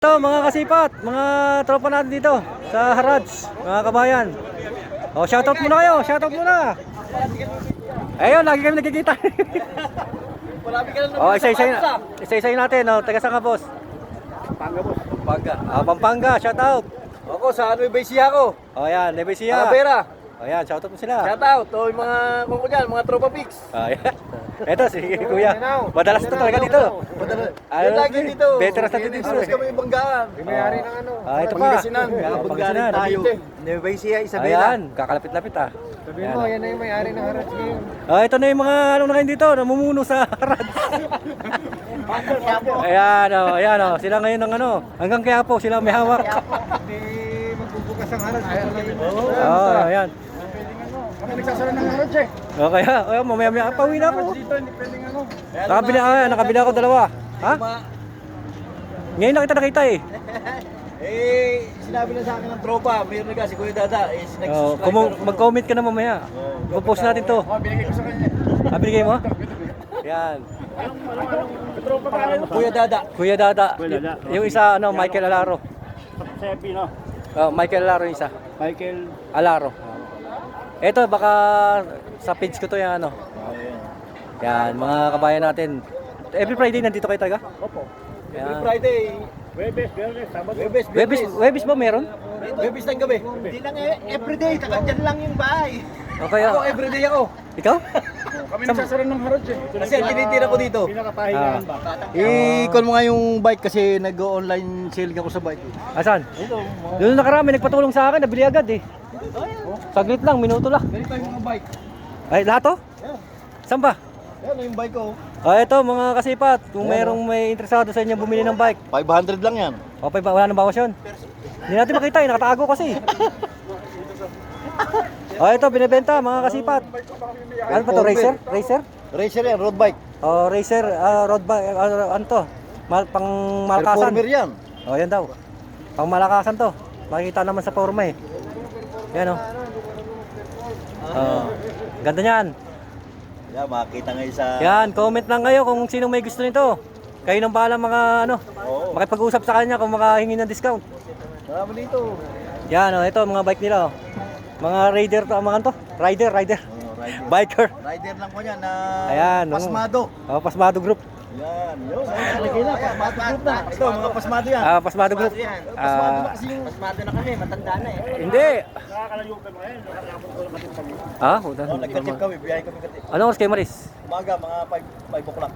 Ito mga kasipat, mga tropa natin dito sa Harads, mga kabayan. Oh, shoutout muna kayo, shoutout muna. Ayun, lagi kami nagkikita. Oh, isa-isayin natin, oh, taga saan ka, boss? Pampanga, boss. Pampanga. Ah, Pampanga, shoutout. Ako sa Nueva Ecija ako. Oh, yan, Nevesia. Talavera. Oh, yan, shoutout mo sila. Shout out to yung mga kuko dyan, mga tropa pics. Ah, yan. Ito si Kuya. Madalas to talaga dito. Yan lagi dito. Veterans natin dito. Alas kami yung banggaan. May-ari ng ano. Ah, ito pa. Pangasinan. Pangasinan. Tayo. Nueva Ecija, Isabela. Ayan, kakalapit-lapit ah. Sabihin mo, yan na yung may-ari ng Harads ngayon. Ah, ito na yung mga ano na kayo dito, namumuno sa Harads. Ayan oh, sila ngayon ng ano, hanggang Quiapo sila may hawak. Hindi magbubukas ang Harads. Oh, ayan. Kami nagsasara ng Harads eh. Okay, mamaya pauwi na ako. Dito, hindi pwedeng ano. Nakabila ako dalawa. Ha? Ngayon na kita nakita eh. Sinabi na sa akin ng tropa, mayroon na si Kuya Dada. Oh, mag-comment ka na mamaya. Ipo-post natin to. Binigay ko sa kanya. Ah, binigay mo? Yan. Tropa ka rin. Kuya Dada. Kuya Dada. Yung isa ano, Michael Alaro. Sepi, no? Oh, Michael Alaro yung isa. Michael. Alaro. Ito baka sa page ko to yung ano. Yan, mga kabayan natin. Every Friday nandito kayo talaga? Opo. Every Yan. Friday. Webes, Biyernes, Sabado. Webis ba meron? Webis ng gabi. Hindi lang everyday, dyan lang yung bahay. Okay. Ako everyday ako. Ikaw? Kami nagsasara ng Harads eh. Kasi ang tinitira ko dito. Pinakapahingahan ba? I-call mo nga yung bike kasi nag-online selling ako sa bike. Asan? Doon nakarami nagpatulong sa akin, nabili agad eh. Saglit lang, minuto lang. Ganito yung mga bike. Ay, lahat to? Yan. Saan ba? Yan yung bike ko. Ah, ito mga kasipat, kung mayroong may interesado sa inyo bumili ng bike. 500 lang yan. Okay ba? Wala nang bawas yun. Hindi natin makita, nakatago kasi. Oh, ito, binibenta mga kasipat. Ano pa to, racer? Racer? Racer yan, road bike. Oh, racer, road bike, ano to? Pang malakasan. Performer yan. Oh, yan daw. Pang malakasan to. Makikita naman sa forma eh. Yan oh. Oh, ganda niyan. Yan, makakita ngayon sa... Yan, comment lang kayo kung sino may gusto nito. Kayo nang bahala mga ano, Oo. makipag-usap sa kanya kung makahingi ng discount. Marami dito. Yan oh, ito mga bike nila oh. Mga raider to, mga to. Rider. Oh, rider. Biker. Rider lang ko yan na Ayan, Pasmado. Oh, Pasmado Group. Yan. Yun. Lagay na, Pasmado group na. Ito, mga Pasmado yan. Ah, Pasmado Group. Pasmado na kasi yung... Pasmado na kami, matanda na eh. Hindi. Nakakalayo pa mga yan. Nakakalayo ko lang matipag. Ah, huwag Oh, nagkatip kami, biyahe kami katip. Anong oras kayo Maris? Umaga, mga 5 o'clock.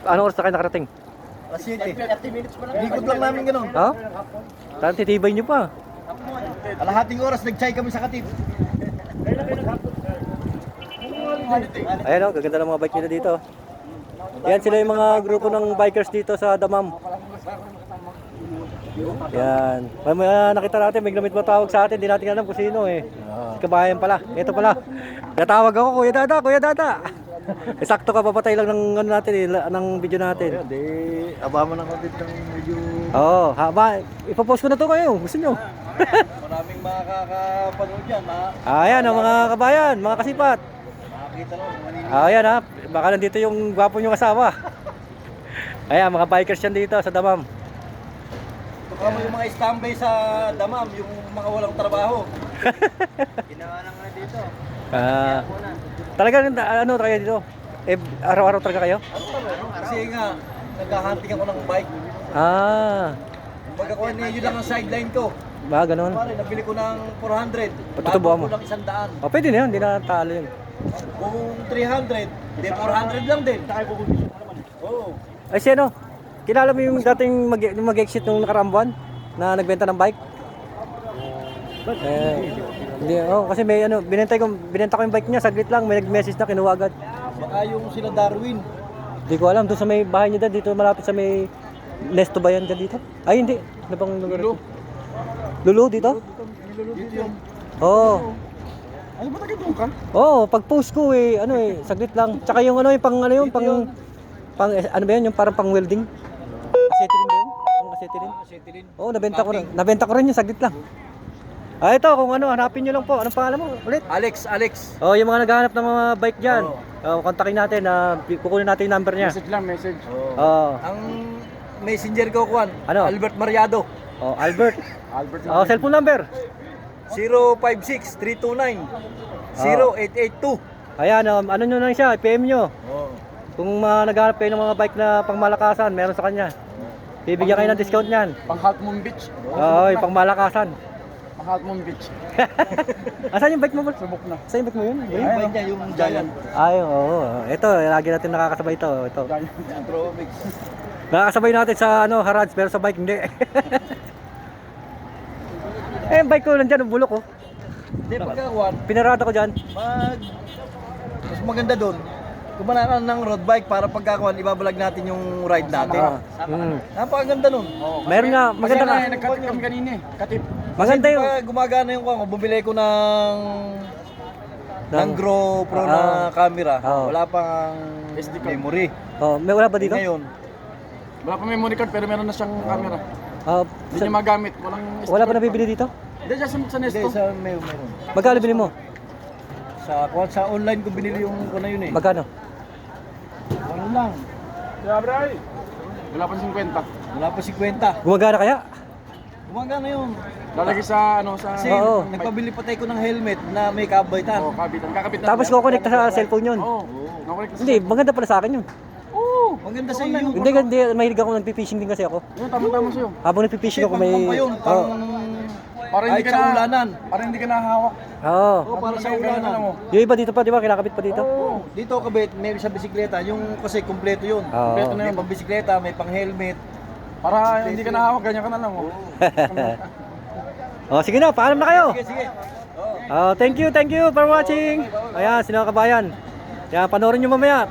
Anong oras na kayo nakarating? Alas 7. 30 minutes pa lang. Likod lang namin ganun. Ha? Tanong titibay nyo pa. Alahating oras, nag-chai kami sa katip. Ayan o, gaganda ng mga bike nila dito. Yan sila yung mga grupo ng bikers dito sa Damam. Yan. May nakita natin, may gamit matawag sa atin, di natin alam kung sino eh. Kabayan pala. Ito pala. Natawag ako, Kuya Dada, Kuya Dada. Sakto ka, papatay lang ng ano natin eh, ng video natin. Di, abama ng kontit ng medyo... Oo, haba. Ipopost ko na to kayo, gusto nyo. Maraming makakapanood yan, Ayan ang mga kabayan, mga kasipat. makakita lang. Ayan ha, baka nandito yung gwapo nyong asawa. Ayan, mga bikers yan dito sa Damam. Baka mo yung mga standby sa Damam, yung mga walang trabaho. Ginawa na nga dito. Talagang ano kayo dito? Araw-araw talaga kayo? Kasi nga, naghahunting ako ng bike. Pag ako yun lang ang sideline ko. ba ganun? Pare, nabili ko ng 400. Patutubuan mo? Bago ko ng 100. O pwede na yun, hindi na talo yun. Kung 300, di 400 lang din. Oo. Ay si ano, kilala mo yung dating mag-exit nung nakaraang buwan na nagbenta ng bike? Hindi, kasi may ano, binenta ko yung bike niya, saglit lang, may nag-message na kinuha agad. Baka yung sila Darwin. Hindi ko alam, doon sa may bahay niya dito malapit sa may Nesto ba yan dyan dito? Ay hindi, ano bang lugar ito? Lulu dito? Dito yung... Oo. Ano ba tayo ka? Oo, pag-post ko eh, ano eh, saglit lang. Tsaka yung ano, yung pang ano yung pang ano ba yun, yung parang pang welding? Acetylene ba yun? Pang acetylene? Acetylene. Oo, nabenta ko rin yung saglit lang. Ah, ito, kung ano, hanapin nyo lang po. Anong pangalan mo ulit? Alex. Oh, yung mga naghahanap ng mga bike dyan. Kontakin natin, kukunin natin yung number niya. Message lang, message. Oo. Ang messenger ko, Kwan. Ano? Albert Mariado. Oh, Albert. Albert Oh, cellphone number. 056-329-0882. Ayan, ano nyo lang siya, PM nyo. Oh. Kung naghahanap kayo ng mga bike na pangmalakasan, meron sa kanya. Bibigyan kayo ng discount niyan. Pang Half Moon Beach. Oo, yung pangmalakasan. Pang Half Moon Beach. Asan yung bike mo, Bol? Subok na. Saan yung bike mo yun? Yung bike niya, yung Giant. Ay, oo. Ito, lagi natin nakakasabay ito. Ito. Tromix. Nakakasabay natin sa Harrods, pero sa bike hindi. Eh, yung bike ko nandyan, ang bulok oh. Hindi, pagka, Kwan, Pinarada ko dyan. mas maganda doon. Kumana ka ng road bike para pagkakuan, ibabalag natin yung ride natin. Napakaganda nun. Meron nga, maganda Kasi ka. nagkatip kami kanina eh. Katip. Maganda Kasi yung... di ba gumagana yung kwan, bumili ko ng GoPro na camera. Oo. Wala pang SD card. memory. Oh, may wala ba dito? Ngayon, Wala pa memory card pero meron na siyang camera. Hindi niya magamit. Walang SD wala ba card nabibili dito? Hindi, dyan sa hindi, Nesto. meron. Magkano bili mo? Sa online ko binili yung na yun eh. Magkano? Ano lang. Wala pa 50. Wala pa 50. Gumagana kaya? Gumagana yun. Lalagay sa ano sa Kasi Oo. nagpabili pa tayo ko ng helmet na may kabitan. oh, kabitan. Kakabitan. Tapos kukonekta sa cellphone yun. Oo. Nakulik sa Hindi, maganda pala sa akin yun. Maganda sa iyo. Hindi, hindi, mahilig ako nagpipishing din kasi ako. Yun, tama-tama sa'yo. Habang nagpipishing ako may... Pang yun, Oo. pang... Para hindi Kahit ka sa na ulanan. Para hindi ka nahahawak. Oo. Oo, para sa ulanan. Yung iba dito pa, di ba? Kinakabit pa dito. Oo. Dito kabit, may sa bisikleta, yung kasi kumpleto yun. Oo. Kompleto na May yun. pang bisikleta, may pang helmet. Para hindi ka nahahawak, ganyan ka na lang. Oh. Oh, sige na, paalam na kayo. Sige, sige. Oo. Thank you for watching. Ayan, sino kabayan. Kaya panoorin nyo mamaya.